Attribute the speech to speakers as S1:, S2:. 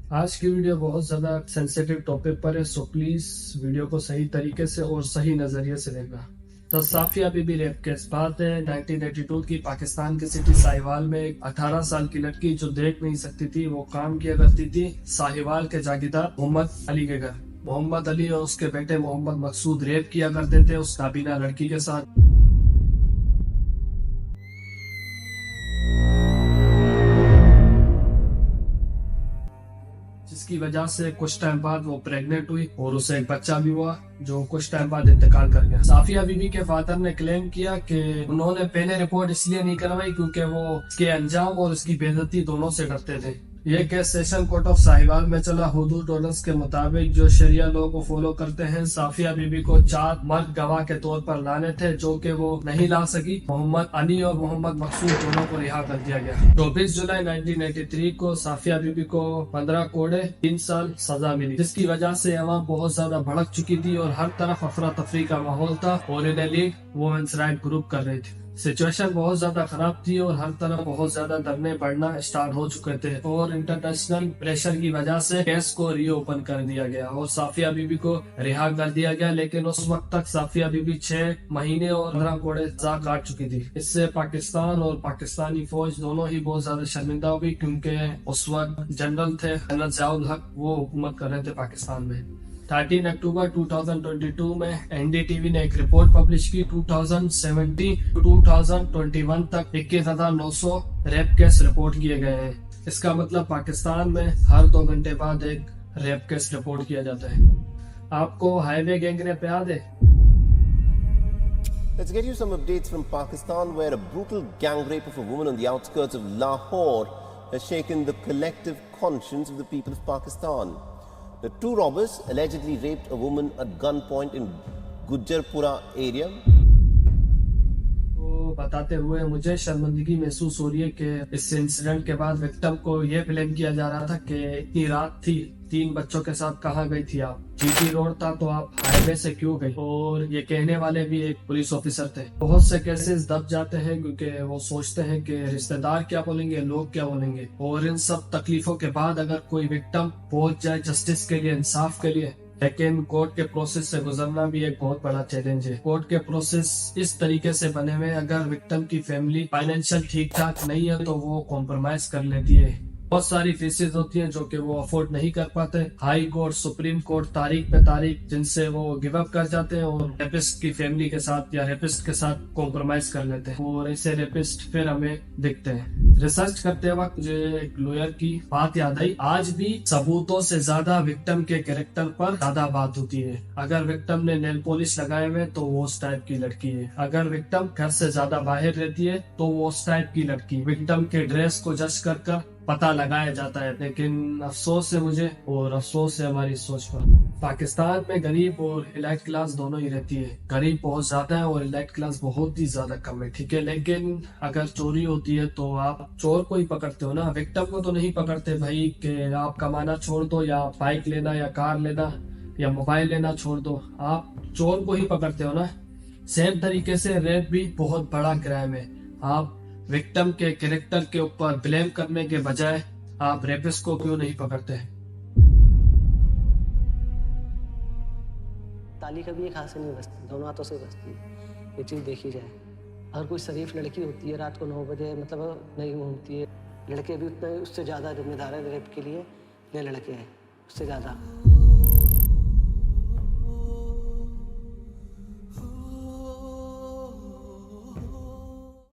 S1: आज की वीडियो बहुत ज़्यादा सेंसिटिव टॉपिक पर है, सो प्लीज़ वीडियो को सही तरीके से और सही नज़रिए से देखना। तो साफिया बीबी रेप केस बात है 1982 की। पाकिस्तान के सिटी साहिवाल में एक 18 साल की लड़की जो देख नहीं सकती थी, वो काम किया करती थी साहिवाल के जागीरदार मोहम्मद अली के घर। मोहम्मद अली और उसके बेटे मोहम्मद मकसूद रेप किया करते थे उस नाबीना लड़की के साथ, जिसकी वजह से कुछ टाइम बाद वो प्रेग्नेंट हुई और उसे एक बच्चा भी हुआ जो कुछ टाइम बाद इंतकाल कर गया। साफिया बीबी के फादर ने क्लेम किया कि उन्होंने पहले रिपोर्ट इसलिए नहीं करवाई क्योंकि वो इसके अंजाम और इसकी बेइज्जती दोनों से डरते थे। ये case session court of Sahiwal में चला। हुदूद ऑर्डर्स के मुताबिक जो शरिया लॉ को फॉलो करते हैं, साफिया बीबी को 4 मर्द गवाह के तौर पर लाने थे जो कि वो नहीं ला सकी। मोहम्मद अली और मोहम्मद मकसूद दोनों को रिहा कर दिया गया। 24 जुलाई 1983 को साफिया बीबी को 15 कोड़े 3 साल सजा मिली, जिसकी वजह से अवाम बहुत ज्यादा भड़क चुकी थी और हर तरफ अफरा तफरी का माहौल था और इन्हें लीग वुमेन्स राइट ग्रुप कर रही थी। सिचुएशन बहुत ज्यादा खराब थी और हर तरफ बहुत ज्यादा धरने बढ़ना स्टार्ट हो चुके थे और इंटरनेशनल प्रेशर की वजह से केस को रीओपन कर दिया गया और साफिया बीबी को रिहा कर दिया गया। लेकिन उस वक्त तक साफिया बीबी 6 महीने और 15 कोड़े सजा काट चुकी थी। इससे पाकिस्तान और पाकिस्तानी फौज दोनों ही बहुत ज्यादा शर्मिंदा हुई क्योंकि उस वक्त जनरल थे जनरल ज़ियाउल हक, वो हुकूमत कर रहे थे पाकिस्तान में। 13 अक्टूबर 2022 में एनडीटीवी ने एक रिपोर्ट पब्लिश की। 2017 2021 तक 21,900 रेप केस रिपोर्ट किए गए हैं। इसका मतलब पाकिस्तान में हर 2 घंटे बाद एक रेप केस रिपोर्ट किया जाता है। आपको हाईवे गैंग रेप याद है?
S2: Let's get you some updates from Pakistan, where a brutal gang rape of a woman on the outskirts of Lahore has shaken the collective conscience of the people of Pakistan. The 2 robbers allegedly raped a woman at gunpoint in Gujarpura area.
S1: बताते हुए मुझे शर्मिंदगी महसूस हो रही है कि इस इंसिडेंट के बाद विक्टिम को यह ब्लेम किया जा रहा था कि इतनी रात थी, 3 बच्चों के साथ कहाँ गई थी आप? जीटी रोड था तो आप हाईवे से क्यों गई? और ये कहने वाले भी एक पुलिस ऑफिसर थे। बहुत से केसेस दब जाते हैं क्योंकि वो सोचते हैं कि रिश्तेदार क्या बोलेंगे, लोग क्या बोलेंगे, और इन सब तकलीफों के बाद अगर कोई विक्टिम पहुंच जाए जस्टिस के लिए, इंसाफ के लिए, लेकिन कोर्ट के प्रोसेस से गुजरना भी एक बहुत बड़ा चैलेंज है। कोर्ट के प्रोसेस इस तरीके से बने हुए, अगर विक्टिम की फैमिली फाइनेंशियल ठीक ठाक नहीं है तो वो कॉम्प्रोमाइज कर लेती है। बहुत सारी फीसेज होती हैं जो कि वो अफोर्ड नहीं कर पाते। हाई कोर्ट, सुप्रीम कोर्ट तारीख पे तारीख, जिनसे वो गिव अप कर जाते हैं और रेपिस्ट की फैमिली के साथ या रेपिस्ट के साथ कॉम्प्रोमाइज कर लेते हैं और ऐसे रेपिस्ट फिर हमें दिखते हैं। रिसर्च करते वक्त मुझे एक लॉयर की बात याद आई। आज भी सबूतों से ज्यादा विक्टिम के कैरेक्टर पर ज्यादा बात होती है। अगर विक्टिम ने नेल पॉलिश लगाए हुए तो वो उस टाइप की लड़की है। अगर विक्टिम घर से ज्यादा बाहर रहती है तो वो उस टाइप की लड़की। विक्टिम के ड्रेस को जज कर पता लगाया जाता है। लेकिन अफसोस है मुझे और अफसोस है हमारी सोच पर। पाकिस्तान में गरीब और इलाइट क्लास दोनों ही रहती है। गरीब बहुत ज्यादा है और इलाइट क्लास बहुत ही ज्यादा कम है, ठीक है। लेकिन अगर चोरी होती है तो आप चोर को ही पकड़ते हो ना, विक्टिम को तो नहीं पकड़ते भाई कि आप कमाना छोड़ दो या बाइक लेना या कार लेना या मोबाइल लेना छोड़ दो, आप चोर को ही पकड़ते हो ना। सेम तरीके से रेप भी बहुत बड़ा क्राइम है। आप विक्टिम के कैरेक्टर के ऊपर ब्लेम करने के बजाय आप रेपिस्ट को क्यों नहीं पकड़ते?
S3: ताली कभी एक हाथ से नहीं बजती, दोनों हाथों से बजती है। ये चीज़ देखी जाए, अगर कोई शरीफ लड़की होती है रात को 9 बजे मतलब नहीं घूमती है। लड़के भी उतने उससे ज़्यादा जिम्मेदार है रेप के लिए, ये लड़के हैं उससे ज़्यादा।